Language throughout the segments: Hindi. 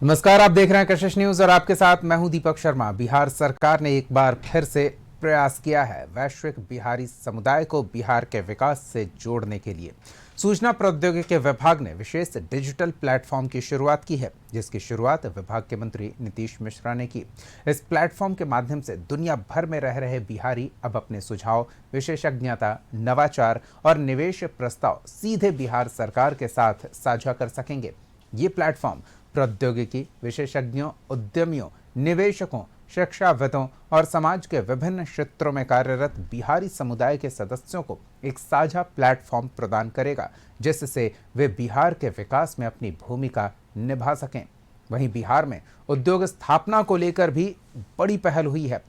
नमस्कार, आप देख रहे हैं कशिश न्यूज और आपके साथ मैं हूं दीपक शर्मा। बिहार सरकार ने एक बार फिर से प्रयास किया है वैश्विक बिहारी समुदाय को बिहार के विकास से जोड़ने के लिए। सूचना प्रौद्योगिकी विभाग ने विशेष डिजिटल प्लेटफॉर्म की शुरुआत की है, जिसकी शुरुआत विभाग के मंत्री नीतीश मिश्रा ने की। इस प्लेटफॉर्म के माध्यम से दुनिया भर में रह रहे बिहारी अब अपने सुझाव, विशेषज्ञता, नवाचार और निवेश प्रस्ताव सीधे बिहार सरकार के साथ साझा कर सकेंगे। ये प्लेटफॉर्म प्रौद्योगिकी विशेषज्ञों, उद्यमियों, निवेशकों, शिक्षाविदों और समाज के विभिन्न क्षेत्रों में कार्यरत बिहारी समुदाय के सदस्यों को एक साझा प्लेटफॉर्म प्रदान करेगा, जिससे वे बिहार के विकास में अपनी भूमिका निभा सकें। वहीं बिहार में उद्योग स्थापना को लेकर भी बड़ी पहल हुई है।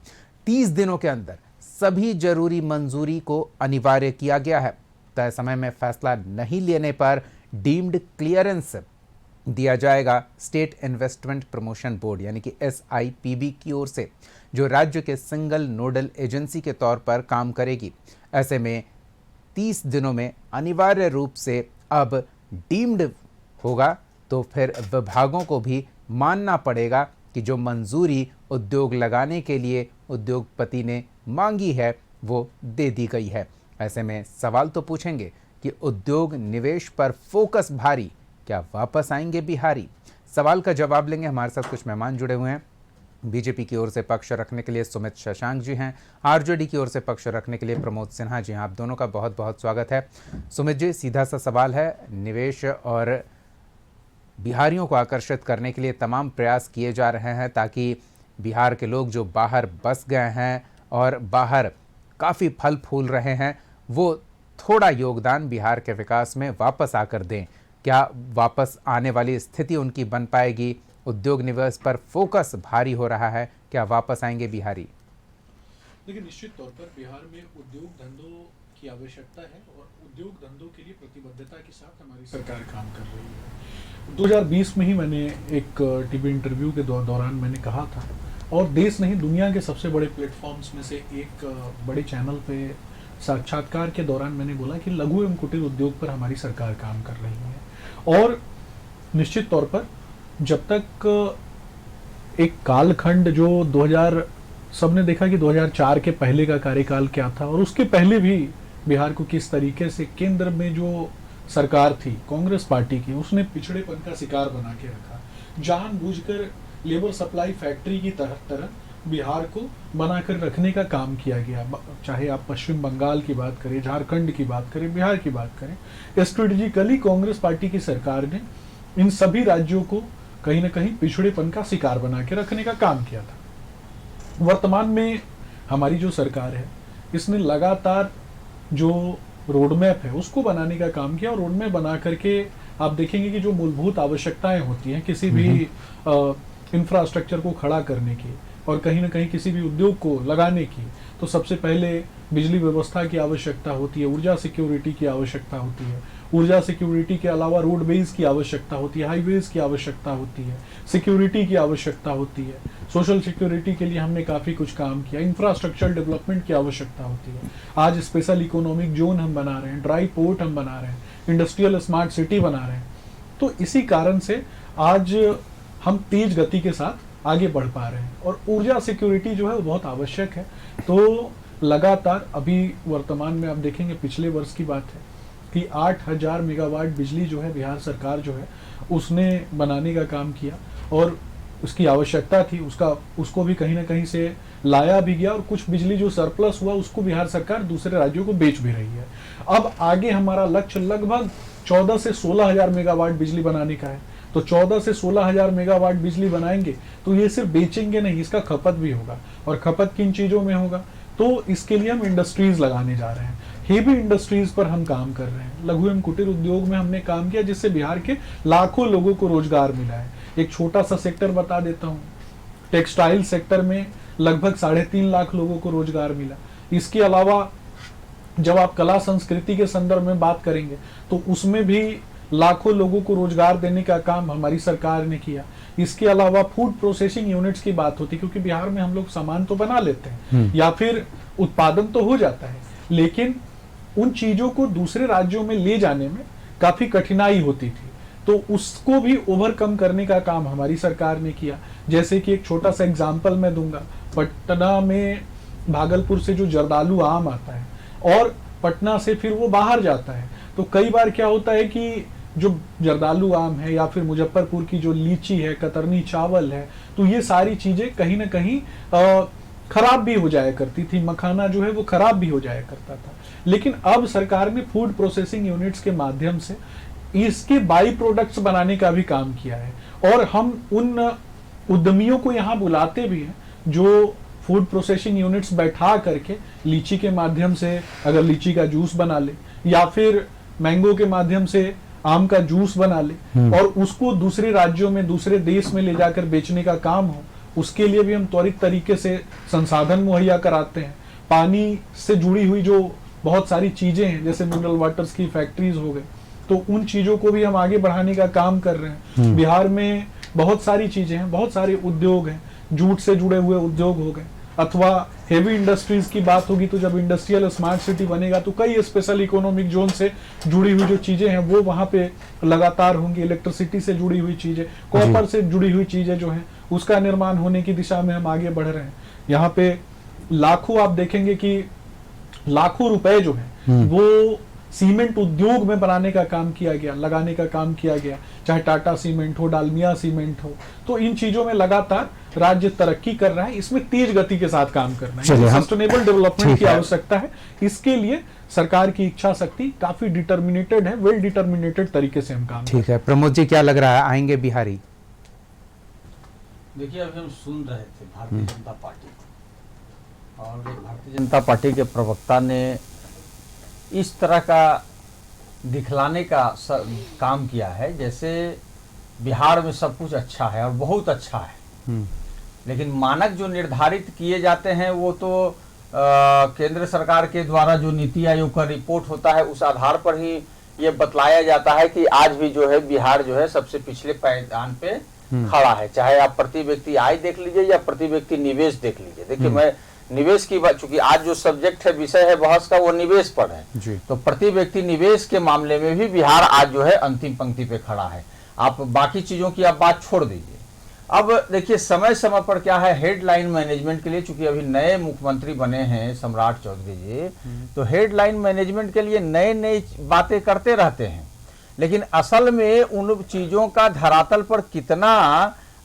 30 दिनों के अंदर सभी जरूरी मंजूरी को अनिवार्य किया गया है। तय समय में फैसला नहीं लेने पर डीम्ड क्लियरेंस दिया जाएगा स्टेट इन्वेस्टमेंट प्रमोशन बोर्ड यानी कि SIPB की ओर से, जो राज्य के सिंगल नोडल एजेंसी के तौर पर काम करेगी। ऐसे में 30 दिनों में अनिवार्य रूप से अब डीम्ड होगा, तो फिर विभागों को भी मानना पड़ेगा कि जो मंजूरी उद्योग लगाने के लिए उद्योगपति ने मांगी है वो दे दी गई है। ऐसे में सवाल तो पूछेंगे कि उद्योग निवेश पर फोकस भारी, क्या वापस आएंगे बिहारी? सवाल का जवाब लेंगे। हमारे साथ कुछ मेहमान जुड़े हुए हैं। बीजेपी की ओर से पक्ष रखने के लिए सुमित शशांक जी हैं, आरजेडी की ओर से पक्ष रखने के लिए प्रमोद सिन्हा जी हैं। आप दोनों का बहुत बहुत स्वागत है। सुमित जी, सीधा सा सवाल है, निवेश और बिहारियों को आकर्षित करने के लिए तमाम प्रयास किए जा रहे हैं ताकि बिहार के लोग जो बाहर बस गए हैं और बाहर काफ़ी फल फूल रहे हैं, वो थोड़ा योगदान बिहार के विकास में वापस आकर दें। क्या वापस आने वाली स्थिति उनकी बन पाएगी? उद्योग निवेश पर फोकस भारी हो रहा है, क्या वापस आएंगे बिहारी? देखिए, निश्चित तौर पर बिहार में उद्योग धंधों की आवश्यकता है और उद्योग धंधों के लिए प्रतिबद्धता के साथ हमारी सरकार काम कर रही है। 2020 में ही मैंने एक टीवी इंटरव्यू के दौरान मैंने कहा था, और देश नहीं दुनिया के सबसे बड़े प्लेटफॉर्म्स में से एक बड़े चैनल पे साक्षात्कार के दौरान मैंने बोला कि लघु एवं कुटीर उद्योग पर हमारी सरकार काम कर रही है। और निश्चित तौर पर जब तक एक कालखंड जो 2000 सबने देखा कि 2004 के पहले का कार्यकाल क्या था, और उसके पहले भी बिहार को किस तरीके से केंद्र में जो सरकार थी कांग्रेस पार्टी की, उसने पिछड़ेपन का शिकार बना के रखा। जानबूझकर लेबर सप्लाई फैक्ट्री की तरह बिहार को बनाकर रखने का काम किया गया। चाहे आप पश्चिम बंगाल की बात करें, झारखंड की बात करें, बिहार की बात करें, स्ट्रेटेजिकली कांग्रेस पार्टी की सरकार ने इन सभी राज्यों को कहीं ना कहीं पिछड़ेपन का शिकार बना के रखने का काम किया था। वर्तमान में हमारी जो सरकार है, इसने लगातार जो रोडमैप है उसको बनाने का काम किया, और रोडमैप बना करके आप देखेंगे कि जो मूलभूत आवश्यकताएं होती हैं किसी भी इंफ्रास्ट्रक्चर को खड़ा करने की और कहीं ना कहीं किसी भी उद्योग को लगाने की, तो सबसे पहले बिजली व्यवस्था की आवश्यकता होती है, ऊर्जा सिक्योरिटी की आवश्यकता होती है, ऊर्जा सिक्योरिटी के अलावा रोडवेज की आवश्यकता होती है, हाईवेज की आवश्यकता होती है, सिक्योरिटी की आवश्यकता होती है, सोशल सिक्योरिटी के लिए हमने काफ़ी कुछ काम किया, इंफ्रास्ट्रक्चर डेवलपमेंट की आवश्यकता होती है। आज स्पेशल इकोनॉमिक जोन हम बना रहे हैं, ड्राई पोर्ट हम बना रहे हैं, इंडस्ट्रियल स्मार्ट सिटी बना रहे हैं। तो इसी कारण से आज हम तेज गति के साथ आगे बढ़ पा रहे हैं, और ऊर्जा सिक्योरिटी जो है वो बहुत आवश्यक है। तो लगातार अभी वर्तमान में आप देखेंगे, पिछले वर्ष की बात है कि 8000 मेगावाट बिजली जो है बिहार सरकार जो है उसने बनाने का काम किया, और उसकी आवश्यकता थी, उसको भी कहीं ना कहीं से लाया भी गया, और कुछ बिजली जो सरप्लस हुआ उसको बिहार सरकार दूसरे राज्यों को बेच भी रही है। अब आगे हमारा लक्ष्य लगभग 14 से 16 हजार मेगावाट बिजली बनाने का है। तो 14 से 16 हजार मेगावाट बिजली बनाएंगे तो ये सिर्फ बेचेंगे नहीं, इसका खपत भी होगा, और खपत किन चीजों में होगा, तो इसके लिए हम इंडस्ट्रीज लगाने जा रहे हैं। हेवी इंडस्ट्रीज पर हम काम कर रहे हैं। लघु एवं कुटीर उद्योग में हमने काम किया, जिससे बिहार के लाखों लोगों को रोजगार मिला है। एक छोटा सा सेक्टर बता देता हूँ, टेक्सटाइल सेक्टर में लगभग 3.5 लाख लोगों को रोजगार मिला। इसके अलावा जब आप कला संस्कृति के संदर्भ में बात करेंगे तो उसमें भी लाखों लोगों को रोजगार देने का काम हमारी सरकार ने किया। इसके अलावा फूड प्रोसेसिंग यूनिट्स की बात होती है, क्योंकि बिहार में हम लोग सामान तो बना लेते हैं या फिर उत्पादन तो हो जाता है, लेकिन उन चीजों को दूसरे राज्यों में ले जाने में काफी कठिनाई होती थी। तो उसको भी ओवरकम करने का काम हमारी सरकार ने किया। जैसे कि एक छोटा सा एग्जाम्पल मैं दूंगा, पटना में भागलपुर से जो जर्दालू आम आता है और पटना से फिर वो बाहर जाता है, तो कई बार क्या होता है कि जो जर्दालू आम है या फिर मुजफ्फरपुर की जो लीची है, कतरनी चावल है, तो ये सारी चीजें कहीं ना कहीं खराब भी हो जाया करती थी, मखाना जो है वो खराब भी हो जाया करता था। लेकिन अब सरकार ने फूड प्रोसेसिंग यूनिट्स के माध्यम से इसके बाई प्रोडक्ट्स बनाने का भी काम किया है और हम उन उद्यमियों को यहाँ बुलाते भी हैं जो फूड प्रोसेसिंग यूनिट्स बैठा करके लीची के माध्यम से अगर लीची का जूस बना ले या फिर मैंगो के माध्यम से आम का जूस बना ले और उसको दूसरे राज्यों में, दूसरे देश में ले जाकर बेचने का काम हो, उसके लिए भी हम त्वरित तरीके से संसाधन मुहैया कराते हैं। पानी से जुड़ी हुई जो बहुत सारी चीजें हैं, जैसे मिनरल वाटर्स की फैक्ट्रीज हो गए, तो उन चीजों को भी हम आगे बढ़ाने का काम कर रहे हैं। बिहार में बहुत सारी चीजें हैं, बहुत सारे उद्योग हैं, जूट से जुड़े हुए उद्योग हो गए, अथवा हेवी इंडस्ट्रीज की बात होगी तो जब इंडस्ट्रियल स्मार्ट सिटी बनेगा तो कई स्पेशल इकोनॉमिक जोन से जुड़ी हुई जो चीजें हैं वो वहां पे लगातार होंगी। इलेक्ट्रिसिटी से जुड़ी हुई चीजें, कॉपर से जुड़ी हुई चीजें जो हैं उसका निर्माण होने की दिशा में हम आगे बढ़ रहे हैं। यहाँ पे लाखों, आप देखेंगे कि लाखों रुपए जो है वो सीमेंट उद्योग में बनाने का काम किया गया, लगाने का काम किया गया, चाहे टाटा सीमेंट हो, डालमिया सीमेंट हो। तो इन चीजों में लगातार राज्य तरक्की कर रहा है, इसमें तेज गति के साथ काम करना है। सस्टेनेबल डेवलपमेंट की आवश्यकता है, इसके लिए सरकार की इच्छा शक्ति काफी डिटर्मिनेटेड है, वेल डिटर्मिनेटेड तरीके से हम काम। ठीक है, प्रमोद जी क्या लग रहा है, आएंगे बिहारी? देखिए, अभी हम सुन रहे थे भारतीय जनता पार्टी और भारतीय जनता पार्टी के प्रवक्ता ने इस तरह का दिखलाने का काम किया है जैसे बिहार में सब कुछ अच्छा है और बहुत अच्छा है, लेकिन मानक जो निर्धारित किए जाते हैं वो तो केंद्र सरकार के द्वारा जो नीति आयोग का रिपोर्ट होता है उस आधार पर ही ये बतलाया जाता है कि आज भी जो है बिहार जो है सबसे पिछले पायदान पे खड़ा है। चाहे आप प्रति व्यक्ति आय देख लीजिए या प्रति व्यक्ति निवेश देख लीजिए। देखिए, मैं निवेश की बात, चूंकि आज जो सब्जेक्ट है, विषय है बहस का, वो निवेश पर है, तो प्रति व्यक्ति निवेश के मामले में भी बिहार आज जो है अंतिम पंक्ति पे खड़ा है। आप बाकी चीजों की आप बात छोड़ दीजिए। अब देखिए, समय समय पर क्या है, हेडलाइन मैनेजमेंट के लिए, चूंकि अभी नए मुख्यमंत्री बने हैं सम्राट चौधरी जी, तो हेडलाइन मैनेजमेंट के लिए नए नए बातें करते रहते हैं, लेकिन असल में उन चीजों का धरातल पर कितना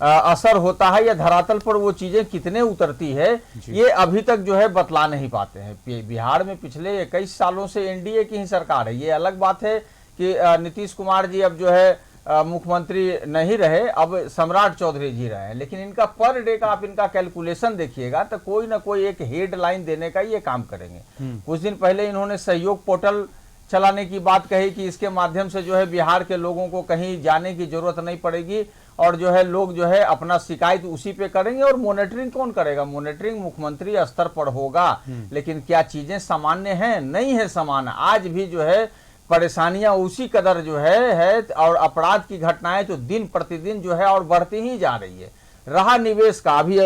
असर होता है या धरातल पर वो चीजें कितने उतरती है, ये अभी तक जो है बतला नहीं पाते हैं। बिहार में पिछले 21 सालों से एनडीए की ही सरकार है। ये अलग बात है कि नीतीश कुमार जी अब जो है मुख्यमंत्री नहीं रहे, अब सम्राट चौधरी जी रहे हैं, लेकिन इनका पर डे का आप इनका कैलकुलेशन देखिएगा तो कोई ना कोई एक हेडलाइन देने का ये काम करेंगे। कुछ दिन पहले इन्होंने सहयोग पोर्टल चलाने की बात कही कि इसके माध्यम से जो है बिहार के लोगों को कहीं जाने की जरूरत नहीं पड़ेगी और जो है लोग जो है अपना शिकायत उसी पे करेंगे। और मॉनिटरिंग कौन करेगा? मॉनिटरिंग मुख्यमंत्री स्तर पर होगा, लेकिन क्या चीजें सामान्य हैं? नहीं है सामान्य। आज भी जो है परेशानियां उसी कदर जो है और अपराध की घटनाएं तो दिन प्रतिदिन जो है और बढ़ती ही जा रही है। रहा निवेश का, अभी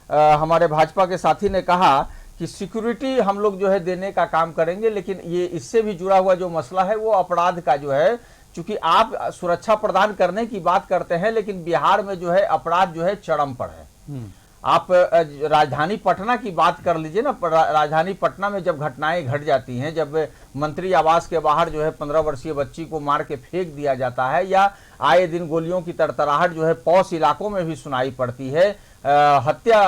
हमारे भाजपा के साथी ने कहा कि सिक्योरिटी हम लोग जो है देने का काम करेंगे, लेकिन ये इससे भी जुड़ा हुआ जो मसला है वो अपराध का जो है, चूंकि आप सुरक्षा प्रदान करने की बात करते हैं, लेकिन बिहार में जो है अपराध जो है चरम पर है। आप राजधानी पटना की बात कर लीजिए ना, राजधानी पटना में जब घटनाएं घट जाती हैं, जब मंत्री आवास के बाहर जो है 15 वर्षीय बच्ची को मार के फेंक दिया जाता है, या आए दिन गोलियों की तड़तड़ाहट जो है पौष इलाकों में भी सुनाई पड़ती है, हत्या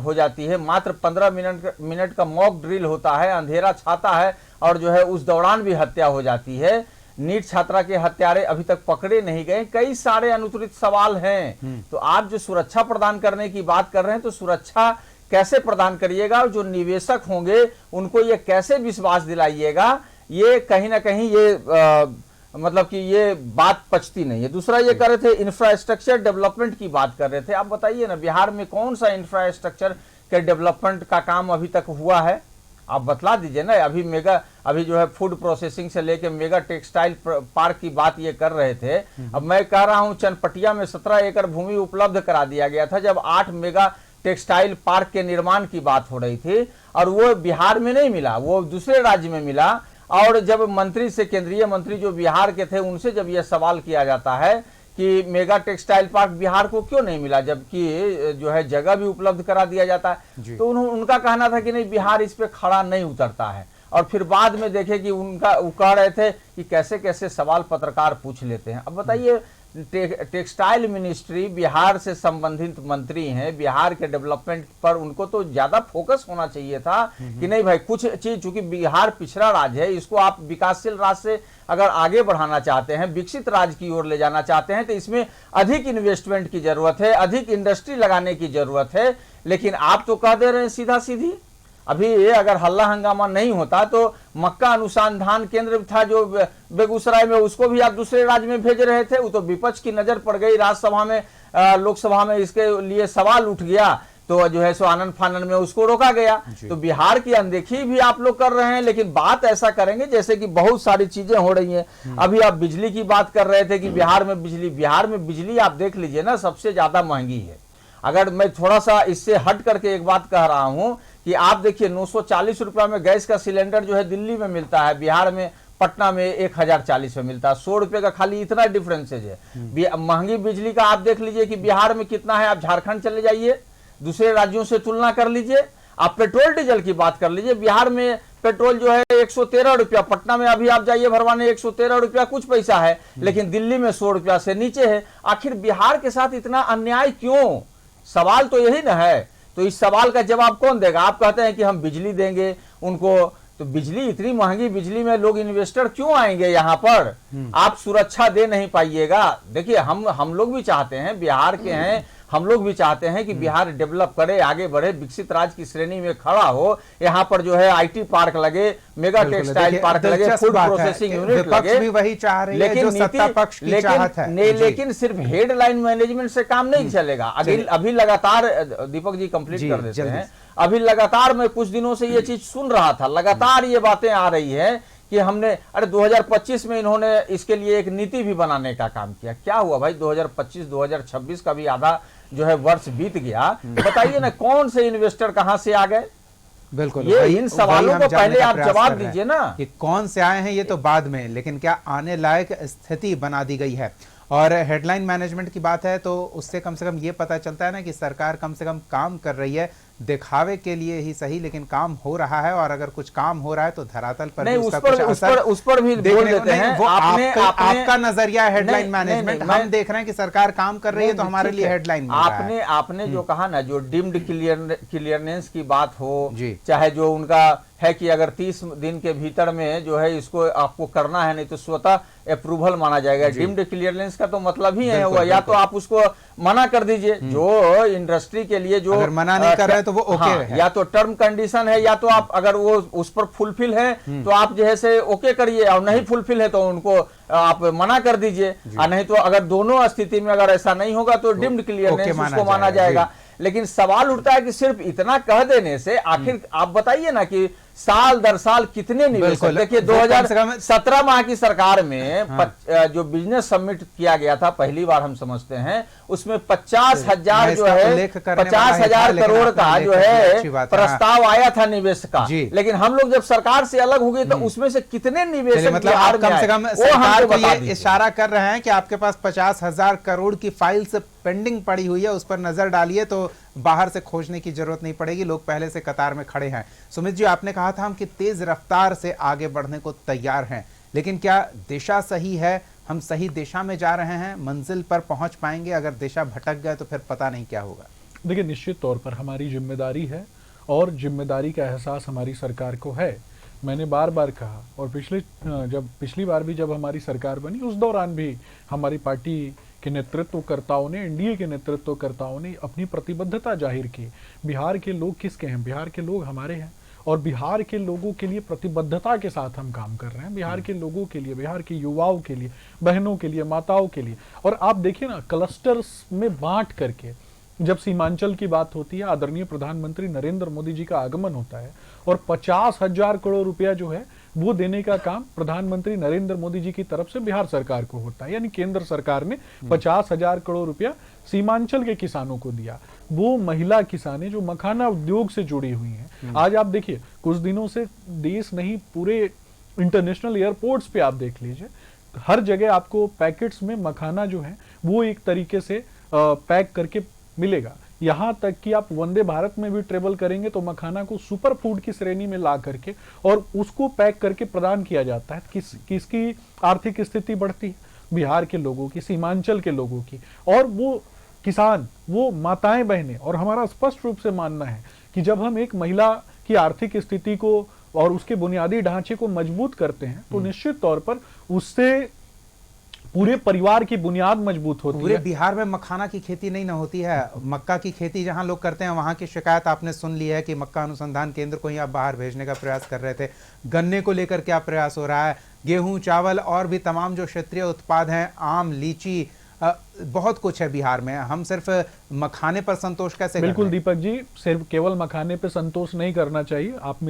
हो जाती है, मात्र 15 मिनट का मॉक ड्रिल होता है, अंधेरा छाता है और जो है उस दौरान भी हत्या हो जाती है। नीट छात्रा के हत्यारे अभी तक पकड़े नहीं गए, कई सारे अनुत्तरित सवाल हैं। तो आप जो सुरक्षा प्रदान करने की बात कर रहे हैं, तो सुरक्षा कैसे प्रदान करिएगा? जो निवेशक होंगे उनको ये कैसे विश्वास दिलाइएगा? ये कहीं ना कहीं ये मतलब कि ये बात पचती नहीं है। दूसरा ये कर रहे थे इंफ्रास्ट्रक्चर डेवलपमेंट की बात कर रहे थे। आप बताइए ना, बिहार में कौन सा इंफ्रास्ट्रक्चर के डेवलपमेंट का काम अभी तक हुआ है? आप बतला दीजिए ना। अभी जो है फूड प्रोसेसिंग से लेके मेगा टेक्सटाइल पार्क की बात ये कर रहे थे। अब मैं कह रहा हूं चनपटिया में 17 एकड़ भूमि उपलब्ध करा दिया गया था जब 8 मेगा टेक्सटाइल पार्क के निर्माण की बात हो रही थी, और वो बिहार में नहीं मिला, वो दूसरे राज्य में मिला। और जब मंत्री से, केंद्रीय मंत्री जो बिहार के थे, उनसे जब यह सवाल किया जाता है कि मेगा टेक्सटाइल पार्क बिहार को क्यों नहीं मिला, जबकि जो है जगह भी उपलब्ध करा दिया जाता है। तो उनका कहना था कि नहीं, बिहार इस पे खड़ा नहीं उतरता है। और फिर बाद में देखे कि वो कह रहे थे कि कैसे कैसे सवाल पत्रकार पूछ लेते हैं। अब बताइए, टेक्सटाइल मिनिस्ट्री बिहार से संबंधित मंत्री हैं, बिहार के डेवलपमेंट पर उनको तो ज्यादा फोकस होना चाहिए था कि नहीं भाई, कुछ चीज, चूंकि बिहार पिछड़ा राज्य है, इसको आप विकासशील राज्य से अगर आगे बढ़ाना चाहते हैं, विकसित राज्य की ओर ले जाना चाहते हैं, तो इसमें अधिक इन्वेस्टमेंट की जरूरत है, अधिक इंडस्ट्री लगाने की जरूरत है। लेकिन आप तो कह दे रहे हैं सीधा सीधी। अभी ये अगर हल्ला हंगामा नहीं होता तो मक्का अनुसंधान केंद्र था जो बेगूसराय में, उसको भी आप दूसरे राज्य में भेज रहे थे। वो तो विपक्ष की नजर पड़ गई राज्यसभा में, लोकसभा में इसके लिए सवाल उठ गया, तो जो है सो आनंद फानन में उसको रोका गया। तो बिहार की अनदेखी भी आप लोग कर रहे हैं। लेकिन बात ऐसा करेंगे जैसे कि बहुत सारी चीजें हो रही हैं। अभी आप बिजली की बात कर रहे थे कि बिहार में बिजली आप देख लीजिए ना, सबसे ज्यादा महंगी है। अगर मैं थोड़ा सा इससे हट करके एक बात कह रहा हूं कि आप देखिए 940 रुपया में गैस का सिलेंडर जो है दिल्ली में मिलता है, बिहार में पटना में 1040 में मिलता है। 100 रुपए का खाली इतना डिफरेंसेज है। महंगी बिजली का आप देख लीजिए कि बिहार में कितना है। आप झारखंड चले जाइए, दूसरे राज्यों से तुलना कर लीजिए। आप पेट्रोल डीजल की बात कर लीजिए, बिहार में पेट्रोल जो है 113 रुपया, पटना में अभी आप जाइए भरवाने 113 रुपया कुछ पैसा है, लेकिन दिल्ली में 100 रुपया से नीचे है। आखिर बिहार के साथ इतना अन्याय क्यों? सवाल तो यही ना है। तो इस सवाल का जवाब कौन देगा? आप कहते हैं कि हम बिजली देंगे उनको, तो बिजली, इतनी महंगी बिजली में लोग इन्वेस्टर क्यों आएंगे यहाँ पर? आप सुरक्षा दे नहीं पाइएगा। देखिए, हम लोग भी चाहते हैं, बिहार के हैं, हम लोग भी चाहते हैं कि बिहार डेवलप करे, आगे बढ़े, विकसित राज्य की श्रेणी में खड़ा हो। यहाँ पर जो है आईटी पार्क लगे, मेगा टेक्सटाइल पार्क लगे, फूड प्रोसेसिंग यूनिट लगे, भी वही चाह रही है जो सत्ता पक्ष की चाहत है। लेकिन सिर्फ हेडलाइन मैनेजमेंट से काम नहीं चलेगा। अभी लगातार, दीपक जी कंप्लीट कर देते हैं, अभी लगातार मैं कुछ दिनों से ये चीज सुन रहा था, लगातार ये बातें आ रही है कि हमने, अरे 2025 में इन्होंने इसके लिए एक नीति भी बनाने का काम किया। क्या हुआ भाई? 2025-2026 का भी आधा जो है वर्ष बीत गया। बताइए ना, कौन से इन्वेस्टर कहां से आ गए? बिल्कुल, ये इन सवालों को पहले आप जवाब दीजिए ना कि कौन से आए हैं, ये तो बाद में, लेकिन क्या आने लायक स्थिति बना दी गई है। और हेडलाइन मैनेजमेंट की बात है तो उससे कम से कम ये पता चलता है ना कि सरकार कम से कम काम कर रही है, दिखावे के लिए ही सही, लेकिन काम हो रहा है। और अगर कुछ काम हो रहा है तो धरातल पर नहीं, भी उसका उस पर भी बोल देते हैं। वो आपका नजरिया है हेडलाइन मैनेजमेंट। हम देख रहे हैं कि सरकार काम कर रही है तो हमारे लिए हेडलाइन आपने जो कहा ना, जो डीम्ड क्लियरेंस की बात हो, चाहे जो उनका है कि अगर 30 दिन के भीतर में जो है इसको आपको करना है, नहीं तो स्वतः अप्रूवल माना जाएगा। डीम्ड क्लियरेंस का तो मतलब ही है हुआ, या तो आप उसको मना कर दीजिए, जो इंडस्ट्री के लिए जो मना नहीं कर रहे तो वो ओके है, या तो टर्म कंडीशन है, या तो आप अगर वो उस पर फुलफिल है तो आप जो है से ओके करिए, और नहीं फुलफिल है तो उनको आप मना कर दीजिए। नहीं तो अगर दोनों स्थिति में अगर ऐसा नहीं होगा तो डीम्ड क्लियरेंस उसको माना जाएगा। लेकिन सवाल उठता है कि सिर्फ इतना कह देने से आखिर आप बताइए ना कि साल दर साल कितने निवेशक, देखिए 2017 माह की सरकार में जो बिजनेस समिट किया गया था, पहली बार हम समझते हैं, उसमें 50,000 जो है 50,000 करोड़ का जो है प्रस्ताव आया था निवेश का। लेकिन हम लोग जब सरकार से अलग हो गए तो उसमें से कितने निवेशक, मतलब आप कम से कम सरकार को ये इशारा कर रहे हैं कि आपके पास 50,000 करोड़ की फाइल्स पेंडिंग पड़ी हुई है, उस पर नजर डालिए तो बाहर से खोजने की जरूरत नहीं पड़ेगी, लोग पहले से कतार में खड़े हैं। सुमित जी, आपने कहा था हम कि तेज रफ्तार से आगे बढ़ने को तैयार हैं, लेकिन क्या दिशा सही है? हम सही दिशा में जा रहे हैं? मंजिल पर पहुंच पाएंगे? अगर दिशा भटक गए तो फिर पता नहीं क्या होगा। देखिए, निश्चित तौर पर हमारी जिम्मेदारी है और जिम्मेदारी का एहसास हमारी सरकार को है। मैंने बार बार कहा, और पिछली बार भी जब हमारी सरकार बनी उस दौरान भी हमारी पार्टी के नेतृत्वकर्ताओं ने, एनडीए के नेतृत्वकर्ताओं ने अपनी प्रतिबद्धता जाहिर की। बिहार के लोग किसके हैं? बिहार के लोग हमारे हैं, और बिहार के लोगों के लिए प्रतिबद्धता के साथ हम काम कर रहे हैं। बिहार के लोगों के लिए, बिहार के युवाओं के लिए, बहनों के लिए, माताओं के लिए। और आप देखिए ना, क्लस्टर्स में बांट करके जब सीमांचल की बात होती है, आदरणीय प्रधानमंत्री नरेंद्र मोदी जी का आगमन होता है और 50,000 करोड़ रुपया जो है वो देने का काम प्रधानमंत्री नरेंद्र मोदी जी की तरफ से बिहार सरकार को होता है। यानी केंद्र सरकार ने 50,000 करोड़ रुपया सीमांचल के किसानों को दिया। वो महिला किसानें जो मखाना उद्योग से जुड़ी हुई हैं, आज आप देखिए कुछ दिनों से देश नहीं पूरे इंटरनेशनल एयरपोर्ट्स पे आप देख लीजिए, हर जगह आपको पैकेट्स में मखाना जो है वो एक तरीके से पैक करके मिलेगा। यहाँ तक कि आप वंदे भारत में भी ट्रेवल करेंगे तो मखाना को सुपर फूड की श्रेणी में ला करके और उसको पैक करके प्रदान किया जाता है। किसकी आर्थिक स्थिति बढ़ती है? बिहार के लोगों की, सीमांचल के लोगों की। और वो किसान, वो माताएं बहनें, और हमारा स्पष्ट रूप से मानना है कि जब हम एक महिला की आर्थिक स्थिति को और उसके बुनियादी ढांचे को मजबूत करते हैं तो निश्चित तौर पर उससे पूरे परिवार की बुनियाद मजबूत होती है। पूरे बिहार में मखाना की खेती नहीं ना होती है, मक्का की खेती जहां लोग करते हैं वहां की शिकायत आपने सुन ली है कि मक्का अनुसंधान केंद्र को ही आप बाहर भेजने का प्रयास कर रहे थे। गन्ने को लेकर क्या प्रयास हो रहा है? गेहूं, चावल और भी तमाम जो क्षेत्रीय उत्पाद हैं, आम, लीची, बहुत कुछ है बिहार में। हम सिर्फ मखाने पर संतोष कैसे कर बिल्कुल रहे हैं? दीपक जी, सिर्फ केवल मखाने पे संतोष नहीं करना चाहिए। आप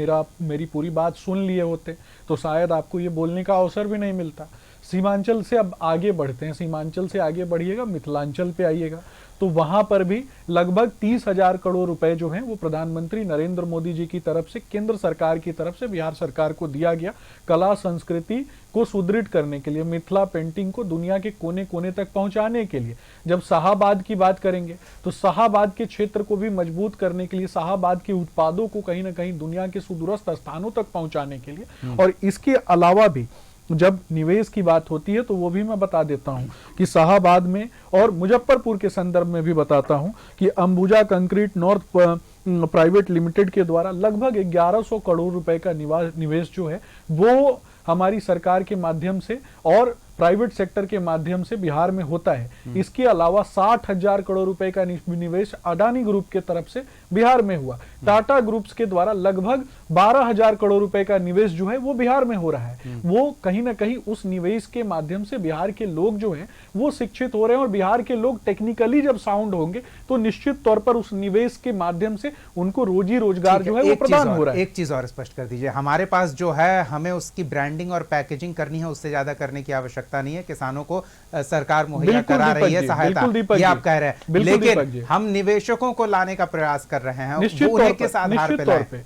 मेरी पूरी बात सुन लिए होते तो शायद आपको ये बोलने का अवसर भी नहीं मिलता। सीमांचल से अब आगे बढ़ते हैं, सीमांचल से आगे बढ़िएगा, मिथिलांचल पे आइएगा तो वहां पर भी लगभग 30,000 करोड़ रुपए जो हैं वो प्रधानमंत्री नरेंद्र मोदी जी की तरफ से, केंद्र सरकार की तरफ से बिहार सरकार को दिया गया कला संस्कृति को सुदृढ़ करने के लिए, मिथिला पेंटिंग को दुनिया के कोने कोने तक पहुंचाने के लिए। जब शाहाबाद की बात करेंगे तो शाहाबाद के क्षेत्र को भी मजबूत करने के लिए, शाहाबाद के उत्पादों को कहीं ना कहीं दुनिया के सुदूरस्थ स्थानों तक पहुंचाने के लिए। और इसके अलावा भी जब निवेश की बात होती है तो वो भी मैं बता देता हूं कि शाहाबाद में और मुजफ्फरपुर के संदर्भ में भी बताता हूं कि Ambuja concrete north private limited के द्वारा लगभग 1100 करोड़ रुपए का निवेश जो है वो हमारी सरकार के माध्यम से और प्राइवेट सेक्टर के माध्यम से बिहार में होता है। इसके अलावा 60,000 करोड़ रुपए का निवेश अडानी ग्रुप के तरफ से बिहार में हुआ। टाटा ग्रुप्स के द्वारा लगभग 12,000 करोड़ रुपए का निवेश जो है वो बिहार में हो रहा है। वो कहीं ना कहीं उस निवेश के माध्यम से बिहार के लोग जो है वो शिक्षित हो रहे हैं और बिहार के लोग टेक्निकली जब साउंड होंगे तो निश्चित तौर पर उस निवेश के माध्यम से उनको रोजी रोजगार जो है वो प्रदान हो रहा है। एक चीज और स्पष्ट कर दीजिए, हमारे पास जो है हमें उसकी ब्रांडिंग और पैकेजिंग करनी है, उससे ज्यादा करने की आवश्यकता नहीं है। किसानों को सरकार मुहैया करा रही है सहायता, ये आप कह रहे हैं, लेकिन हम निवेशकों को लाने का प्रयास कर रहे हैं।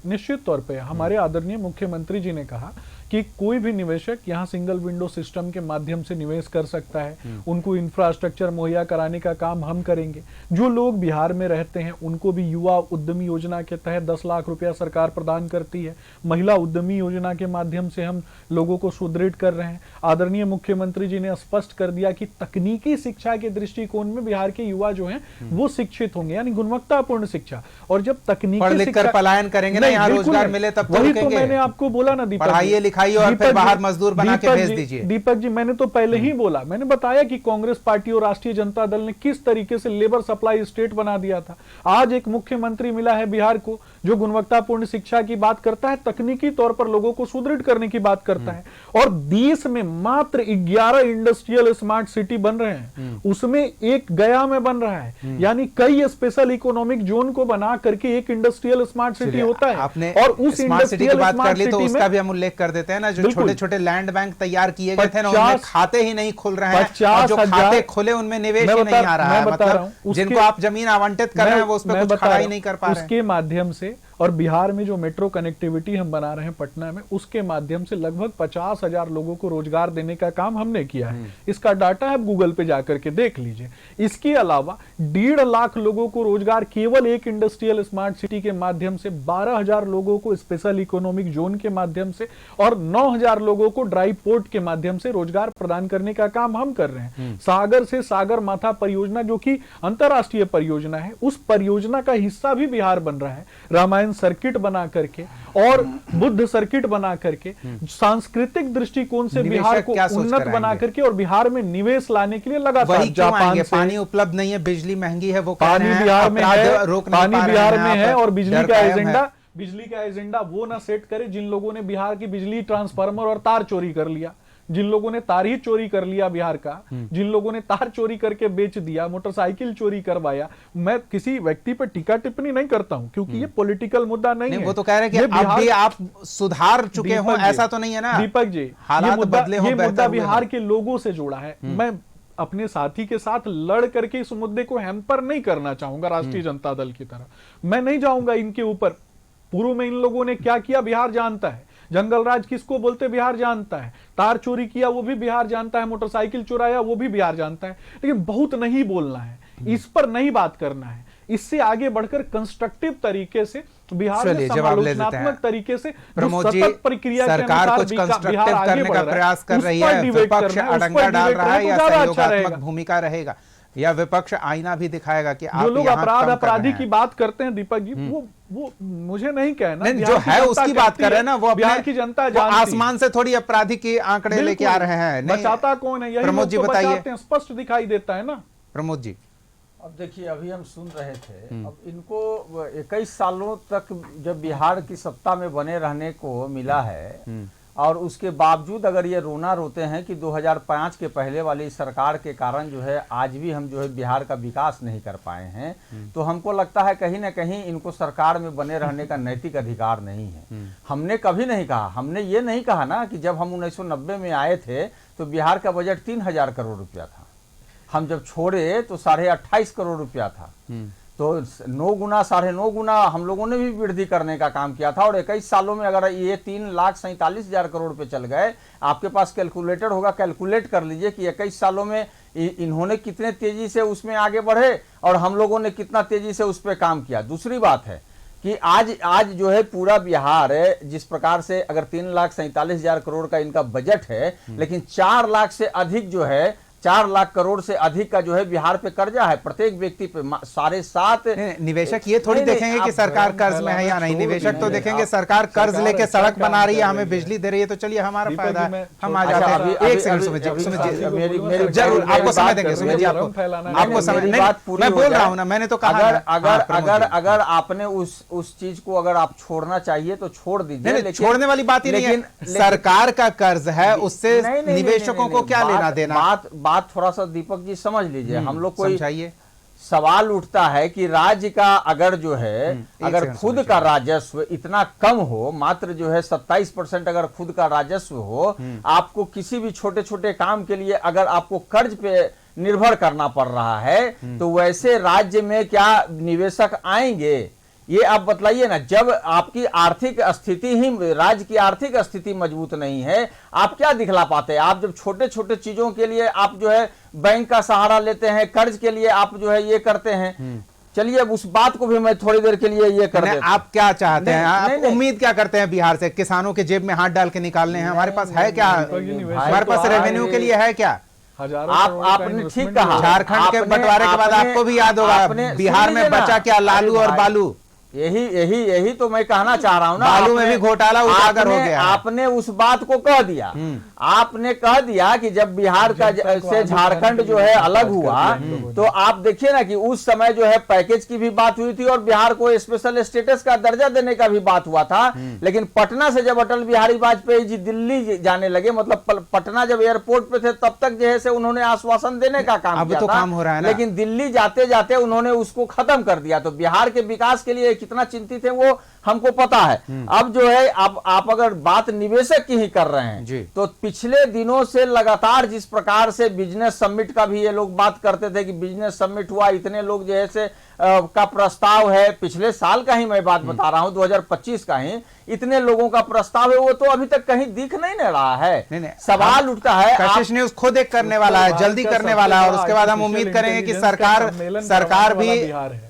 निश्चित तौर पे हमारे आदरणीय मुख्यमंत्री जी ने कहा कि कोई भी निवेशक यहाँ सिंगल विंडो सिस्टम के माध्यम से निवेश कर सकता है। उनको इंफ्रास्ट्रक्चर मुहैया कराने का काम हम करेंगे। जो लोग बिहार में रहते हैं उनको भी युवा उद्यमी योजना के तहत 10 लाख रुपया सरकार प्रदान करती है। महिला उद्यमी योजना के माध्यम से हम लोगों को सुदृढ़ कर रहे हैं। आदरणीय मुख्यमंत्री जी ने स्पष्ट कर दिया कि तकनीकी शिक्षा के दृष्टिकोण में बिहार के युवा जो हैं वो शिक्षित होंगे, यानी गुणवत्तापूर्ण शिक्षा। और जब तकनीकी शिक्षा पलायन करेंगे ना, यहाँ रोजगार मिले तब वही तो मैंने आपको बोला ना दीपक, खाइए और फिर बाहर मजदूर बना के भेज दीजिए। दीपक जी, मैंने तो पहले ही बोला, मैंने बताया कि कांग्रेस पार्टी और राष्ट्रीय जनता दल ने किस तरीके से लेबर सप्लाई स्टेट बना दिया था। आज एक मुख्यमंत्री मिला है बिहार को जो गुणवत्तापूर्ण शिक्षा की बात करता है, तकनीकी तौर पर लोगों को सुदृढ़ करने की बात करता है। और देश में मात्र 11 इंडस्ट्रियल स्मार्ट सिटी बन रहे हैं, उसमें एक गया में बन रहा है। यानी कई स्पेशल इकोनॉमिक जोन को बना करके एक इंडस्ट्रियल स्मार्ट सिटी होता है। और उस स्मार्ट सिटी की बात कर ली तो उसका भी हम उल्लेख कर देते हैं ना, जो छोटे छोटे लैंड बैंक तैयार किए गए थे ना, उनमें खाते ही नहीं खुल रहे हैं, और जो खाते खुले उनमें निवेश ही नहीं आ रहा है। मतलब जिनको आप जमीन आवंटित कर रहे हैं वो उस पर कुछ खड़ा ही नहीं कर पा रहे हैं। उसके माध्यम से और बिहार में जो मेट्रो कनेक्टिविटी हम बना रहे हैं पटना में, उसके माध्यम से लगभग 50,000 लोगों को रोजगार देने का काम हमने किया है। इसका डाटा है, गूगल पे जाकर के देख लीजिए। इसके अलावा 1.5 लाख लोगों को रोजगार केवल एक इंडस्ट्रियल स्मार्ट सिटी के माध्यम से, 12,000 लोगों को स्पेशल इकोनॉमिक जोन के माध्यम से और 9,000 लोगों को ड्राई पोर्ट के माध्यम से रोजगार प्रदान करने का काम हम कर रहे हैं। सागर से सागर माथा परियोजना जो कि अंतरराष्ट्रीय परियोजना है, उस परियोजना का हिस्सा भी बिहार बन रहा है। रामायण सर्किट बना करके और बुद्ध सर्किट बना करके सांस्कृतिक दृष्टिकोण से बिहार को उन्नत बना करके और बिहार में निवेश लाने के लिए लगातार जापान से पानी उपलब्ध नहीं है, बिजली महंगी है, वो पानी बिहार में है, पानी बिहार में है और बिजली का एजेंडा वो ना सेट करे जिन लोगों ने बिहार की बिजली ट्रांसफार्मर और तार चोरी कर लिया, जिन लोगों ने तार ही चोरी कर लिया बिहार का, जिन लोगों ने तार चोरी करके बेच दिया, मोटरसाइकिल चोरी करवाया। मैं किसी व्यक्ति पर टीका टिप्पणी नहीं करता हूं क्योंकि ये पॉलिटिकल मुद्दा नहीं है। वो तो कह रहे हैं कि अब भी आप सुधार चुके हो, ऐसा तो नहीं है ना दीपक जी। हालात बदले हो, ये मुद्दा बिहार के लोगों से जुड़ा है। मैं अपने साथी के साथ लड़ करके इस मुद्दे को हैम्पर नहीं करना चाहूंगा राष्ट्रीय जनता दल की तरह। मैं नहीं जाऊंगा इनके ऊपर। पूर्व में इन लोगों ने क्या किया बिहार जानता है, जंगल राज किसको बोलते बिहार जानता है, तार चोरी किया वो भी बिहार जानता है, मोटरसाइकिल चुराया वो भी बिहार जानता है। लेकिन बहुत नहीं बोलना है, इस पर नहीं बात करना है, इससे आगे बढ़कर कंस्ट्रक्टिव तरीके से बिहार में समालोचनात्मक तरीके से प्रमोद जी, सरकार कुछ कंस्ट्रक्टिव करने का प्रयास कर रही है, विपक्ष अड़ंगा डाल रहा है या सहयोगात्मक भूमिका रहेगा, या विपक्ष आईना भी दिखाएगा कि आप जो लोग अपराधी की बात करते हैं दीपक जी, वो मुझे नहीं कहना, नहीं, जो है उसकी बात कर रहे हैं ना, वो बिहार की जनता जानती, आसमान से थोड़ी अपराधी के आंकड़े लेके आ रहे हैं। बचाता कौन है, यही प्रमोद जी बताइए, स्पष्ट दिखाई देता है ना। प्रमोद जी अब देखिए, अभी हम सुन रहे थे, अब इनको 21 सालों तक जब बिहार की सत्ता में बने रहने को मिला है, और उसके बावजूद अगर ये रोना रोते हैं कि 2005 के पहले वाली सरकार के कारण जो है आज भी हम जो है बिहार का विकास नहीं कर पाए हैं, तो हमको लगता है कहीं ना कहीं इनको सरकार में बने रहने का नैतिक अधिकार नहीं है। हमने कभी नहीं कहा, हमने ये नहीं कहा ना कि जब हम 1990 में आए थे तो बिहार का बजट 3000 करोड़ रुपया था, हम जब छोड़े तो 28.5 करोड़ रुपया था, तो 9 गुना 9.5 गुना हम लोगों ने भी वृद्धि करने का काम किया था। और 21 सालों में अगर ये 3,47,000 करोड़ पे चल गए, आपके पास कैलकुलेटर होगा, कैलकुलेट कर लीजिए कि 21 सालों में इन्होंने कितने तेजी से उसमें आगे बढ़े और हम लोगों ने कितना तेजी से उस पर काम किया। दूसरी बात है कि आज जो है पूरा बिहार है, जिस प्रकार से अगर 3,47,000 करोड़ का इनका बजट है, लेकिन 4 लाख से अधिक जो है 4 लाख करोड़ से अधिक का जो है बिहार पे कर्जा है, प्रत्येक व्यक्ति पे 7.5। निवेशक ये थोड़ी देखेंगे कि सरकार कर्ज में है या नहीं, निवेशक तो देखेंगे सरकार कर्ज लेके सड़क बना रही है, हमें बिजली दे रही है, तो चलिए हमारा फायदा है, हम आ जाते हैं। एक सेकंड सुमित जी, जरूर आपको समय देंगे, सुमित जी आपको समय, मैं बोल रहा हूँ ना, मैंने तो कहा अगर आपने उस चीज को अगर आप छोड़ना चाहिए तो छोड़ दीजिए। छोड़ने वाली बात ही नहीं है, सरकार का कर्ज है, उससे निवेशकों को क्या लेना देना। बात थोड़ा सा दीपक जी समझ लीजिए, हम लोग कोई सवाल उठता है कि राज्य का अगर जो है अगर खुद का राजस्व इतना कम हो, मात्र जो है 27% अगर खुद का राजस्व हो, आपको किसी भी छोटे छोटे काम के लिए अगर आपको कर्ज पे निर्भर करना पड़ रहा है, तो वैसे राज्य में क्या निवेशक आएंगे, ये आप बतलाइए ना। जब आपकी आर्थिक स्थिति ही, राज्य की आर्थिक स्थिति मजबूत नहीं है, आप क्या दिखला पाते हैं। आप जब छोटे छोटे चीजों के लिए आप जो है बैंक का सहारा लेते हैं, कर्ज के लिए आप जो है ये करते हैं। चलिए अब उस बात को भी मैं थोड़ी देर के लिए ये कर देता हूं। आप क्या चाहते हैं, आप उम्मीद क्या करते हैं बिहार से? किसानों के जेब में हाथ डाल के निकालने हैं? हमारे पास है क्या, हमारे पास रेवेन्यू के लिए है क्या? आपने ठीक कहा, झारखंड के बंटवारे के बाद आपको भी याद होगा बिहार में बचा क्या, लालू और बालू। यही तो मैं कहना चाह रहा हूं ना, बालू में भी घोटाला उजागर हो गया। आपने उस बात को कह दिया, आपने कह दिया कि जब बिहार का से झारखंड जो है अलग हुआ, तो आप देखिए ना कि उस समय जो है पैकेज की भी बात हुई थी और बिहार को स्पेशल स्टेटस का दर्जा देने का भी बात हुआ था। लेकिन पटना से जब अटल बिहारी वाजपेयी जी दिल्ली जाने लगे, मतलब पटना जब एयरपोर्ट पे थे, तब तक जो है उन्होंने आश्वासन देने का काम किया था, काम हो रहा है ना। लेकिन दिल्ली जाते जाते उन्होंने उसको खत्म कर दिया। तो बिहार के विकास के लिए कितना चिंतित है वो हमको पता है। अब जो है आप अगर बात निवेशक की ही कर रहे हैं, तो पिछले दिनों से लगातार जिस प्रकार से बिजनेस समिट का भी ये लोग बात करते थे कि बिजनेस समिट हुआ, इतने लोग जो है से का प्रस्ताव है, पिछले साल का ही मैं बात बता रहा हूं, 2025 का ही इतने लोगों का प्रस्ताव है, वो तो अभी तक कहीं दिख नहीं रहा है। सवाल उठता है, कशिश न्यूज़ खुद एक करने वाला है, जल्दी करने वाला है, और उसके बाद हम उम्मीद करेंगे कि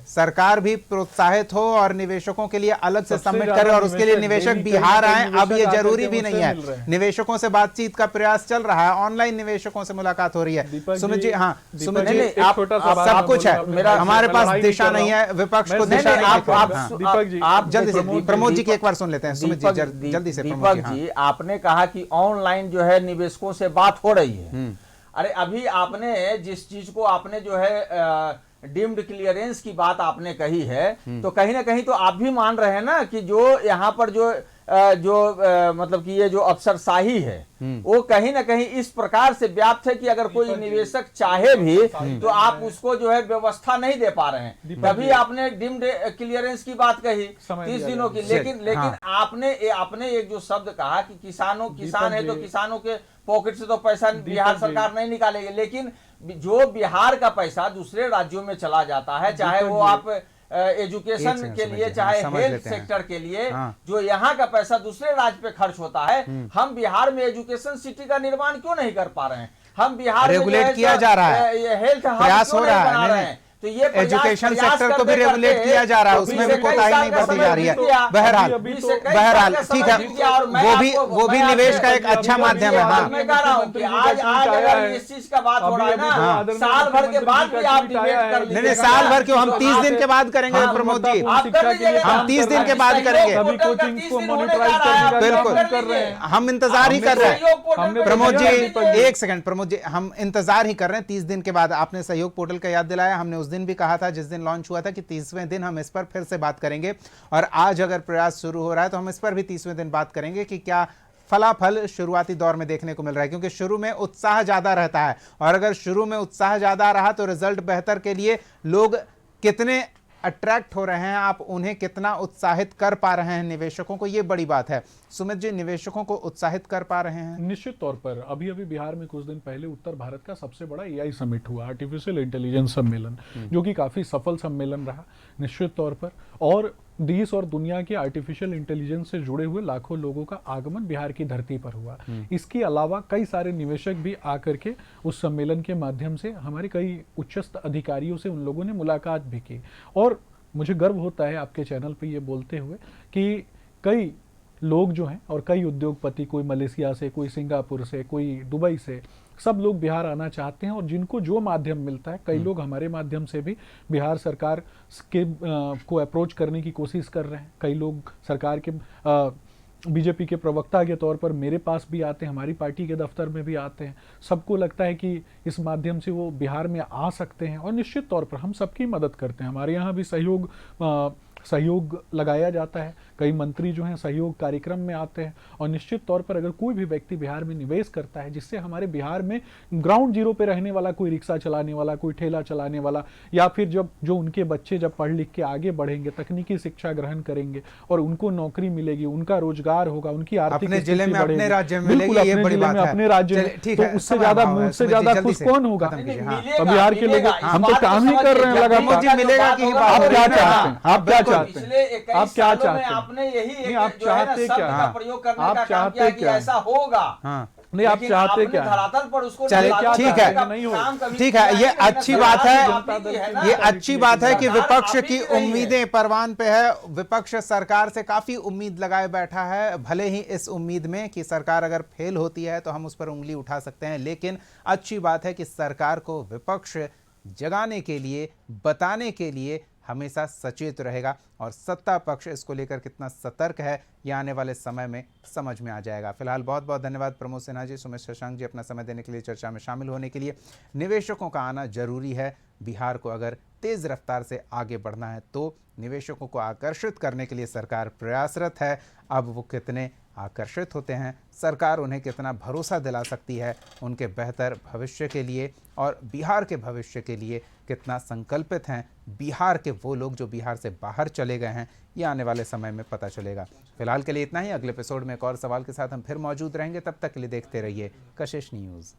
सरकार भी प्रोत्साहित हो और निवेशकों के लिए अलग से सबमिट करे, और उसके लिए निवेशक बिहार आए। अब ये जरूरी भी नहीं है, निवेशकों से बातचीत का प्रयास चल रहा है, ऑनलाइन निवेशकों से मुलाकात हो रही है। सुमित जी, हाँ सुमित जी, सब कुछ है, हमारे पास दिशा नहीं है, विपक्ष को दिशा नहीं। दीपक जी आप जल्दी से प्रमोद जी की एक बार सुन लेते हैं। सुमित जी जल्दी से। दीपक जी, आपने कहा कि ऑनलाइन जो है निवेशकों से बात हो रही है। अरे अभी आपने जिस चीज को आपने जो है डीम्ड क्लियरेंस की बात आपने कही है, तो कहीं ना कहीं तो आप भी मान रहे हैं ना कि जो यहाँ पर जो मतलब कि ये जो अफसरशाही है, वो कहीं ना कहीं इस प्रकार से व्याप्त है कि अगर कोई निवेशक चाहे भी तो आप उसको जो है व्यवस्था नहीं दे पा रहे हैं। तभी आपने डीम्ड क्लियरेंस की बात कही 30 दिनों की, लेकिन आपने एक जो शब्द कहा कि किसान है तो किसानों के पॉकेट से तो पैसा बिहार सरकार नहीं निकालेगी, लेकिन जो बिहार का पैसा दूसरे राज्यों में चला जाता है, चाहे वो आप एजुकेशन एक सेकंड के समझ लिए, लीजिए, चाहे समझ हेल्थ लेते हैं। सेक्टर के लिए, हाँ। जो यहाँ का पैसा दूसरे राज्य पे खर्च होता है, हम बिहार में एजुकेशन सिटी का निर्माण क्यों नहीं कर पा रहे हैं? हम बिहार में रेगुलेट किया जा रहा है, ये हेल्थ हब प्रयास क्यों हो नहीं रहा है। बना रहे नहीं, हैं? तो ये एजुकेशन सेक्टर को भी रेगुलेट किया जा रहा है, उसमें भी कोताही नहीं बरती जा रही है। बहरहाल ठीक है, वो भी निवेश का एक अच्छा माध्यम है। हाँ, मैं कह रहा हूँ कि आज अगर इस चीज का बात हो रहा है ना, साल भर के बाद भी आप डिबेट कर लीजिए। नहीं साल भर क्यों, हम 30 दिन के बाद करेंगे प्रमोद जी, हम 30 दिन के बाद करेंगे। बिल्कुल, हम इंतजार ही कर रहे हैं प्रमोद जी, एक सेकंड प्रमोद जी, हम इंतजार ही कर रहे हैं 30 दिन के बाद। आपने सहयोग पोर्टल का याद दिलाया, हमने उस दिन भी कहा था जिस दिन लॉन्च हुआ था कि 30वें दिन हम इस पर फिर से बात करेंगे, और आज अगर प्रयास शुरू हो रहा है तो हम इस पर भी 30वें दिन बात करेंगे कि क्या फलाफल शुरुआती दौर में देखने को मिल रहा है, क्योंकि शुरू में उत्साह ज्यादा रहता है, और अगर शुरू में उत्साह ज्यादा रहा तो रिजल्ट बेहतर के लिए लोग कितने अट्रैक्ट हो रहे हैं, आप उन्हें कितना उत्साहित कर पा रहे हैं निवेशकों को, ये बड़ी बात है। सुमित जी, निवेशकों को उत्साहित कर पा रहे हैं? निश्चित तौर पर अभी अभी बिहार में कुछ दिन पहले उत्तर भारत का सबसे बड़ा एआई समिट हुआ, आर्टिफिशियल इंटेलिजेंस सम्मेलन, जो कि काफी सफल सम्मेलन रहा निश्चित तौर पर, और देश और दुनिया के आर्टिफिशियल इंटेलिजेंस से जुड़े हुए लाखों लोगों का आगमन बिहार की धरती पर हुआ। इसके अलावा कई सारे निवेशक भी आकर के उस सम्मेलन के माध्यम से हमारे कई उच्चस्थ अधिकारियों से उन लोगों ने मुलाकात भी की, और मुझे गर्व होता है आपके चैनल पे ये बोलते हुए कि कई लोग जो हैं और कई उद्योगपति, कोई मलेशिया से, कोई सिंगापुर से, कोई दुबई से, सब लोग बिहार आना चाहते हैं, और जिनको जो माध्यम मिलता है, कई लोग हमारे माध्यम से भी बिहार सरकार के को अप्रोच करने की कोशिश कर रहे हैं। कई लोग सरकार के बीजेपी के प्रवक्ता के तौर पर मेरे पास भी आते हैं, हमारी पार्टी के दफ्तर में भी आते हैं। सबको लगता है कि इस माध्यम से वो बिहार में आ सकते हैं, और निश्चित तौर पर हम सबकी मदद करते हैं। हमारे यहाँ भी सहयोग लगाया जाता है, कई मंत्री जो हैं सहयोग कार्यक्रम में आते हैं, और निश्चित तौर पर अगर कोई भी व्यक्ति बिहार में निवेश करता है, जिससे हमारे बिहार में ग्राउंड जीरो पे रहने वाला कोई रिक्शा चलाने वाला, कोई ठेला चलाने वाला, या फिर जो उनके बच्चे जब पढ़ लिख के आगे बढ़ेंगे, तकनीकी शिक्षा ग्रहण करेंगे और उनको नौकरी मिलेगी, उनका रोजगार होगा, उनकी आर्थिक अपने जिले में, अपने राज्य में मिलेगी, बिल्कुल ये अपने बड़ी जिले बात में, है। अपने राज्य में, ठीक तो है, उससे ज्यादा खुश कौन होगा? अब बिहार के लोग, हम तो काम ही कर रहे हैं लगातार। मिलेगा कि आप क्या चाहते हैं? आप क्या चाहते हैं? आप क्या चाहते हैं? आपने यही नहीं, आप चाहते क्या? का प्रयोग करने आप का काम चाहते किया कि क्या? ऐसा होगा। हाँ, नहीं, आप चाहते क्या? धरातल पर उसको चलिए, लागू ठीक करने है, का नहीं हो। काम कभी ठीक है, किया ये नहीं। अच्छी बात है, ये ना, अच्छी बात है कि सरकार विपक्ष आप की ही रही है। उम्मीदें परवान पे है। विपक्ष सरकार से काफी उम्मीद लगाए बैठा है, भले ही इस उम्मीद में कि सरकार अगर फेल होती है तो हम उस पर उंगली उठा सकते हैं, लेकिन अच्छी बात है कि सरकार को विपक्ष जगाने के लिए, बताने के लिए हमेशा सचेत रहेगा, और सत्ता पक्ष इसको लेकर कितना सतर्क है ये आने वाले समय में समझ में आ जाएगा। फिलहाल बहुत बहुत धन्यवाद प्रमोद सिन्हा जी, सुमित शशांक जी, अपना समय देने के लिए, चर्चा में शामिल होने के लिए। निवेशकों का आना जरूरी है, बिहार को अगर तेज रफ्तार से आगे बढ़ना है तो निवेशकों को आकर्षित करने के लिए सरकार प्रयासरत है। अब वो कितने आकर्षित होते हैं, सरकार उन्हें कितना भरोसा दिला सकती है उनके बेहतर भविष्य के लिए, और बिहार के भविष्य के लिए कितना संकल्पित हैं बिहार के वो लोग जो बिहार से बाहर चले गए हैं, ये आने वाले समय में पता चलेगा। फिलहाल के लिए इतना ही, अगले एपिसोड में एक और सवाल के साथ हम फिर मौजूद रहेंगे। तब तक के लिए देखते रहिए कशिश न्यूज़।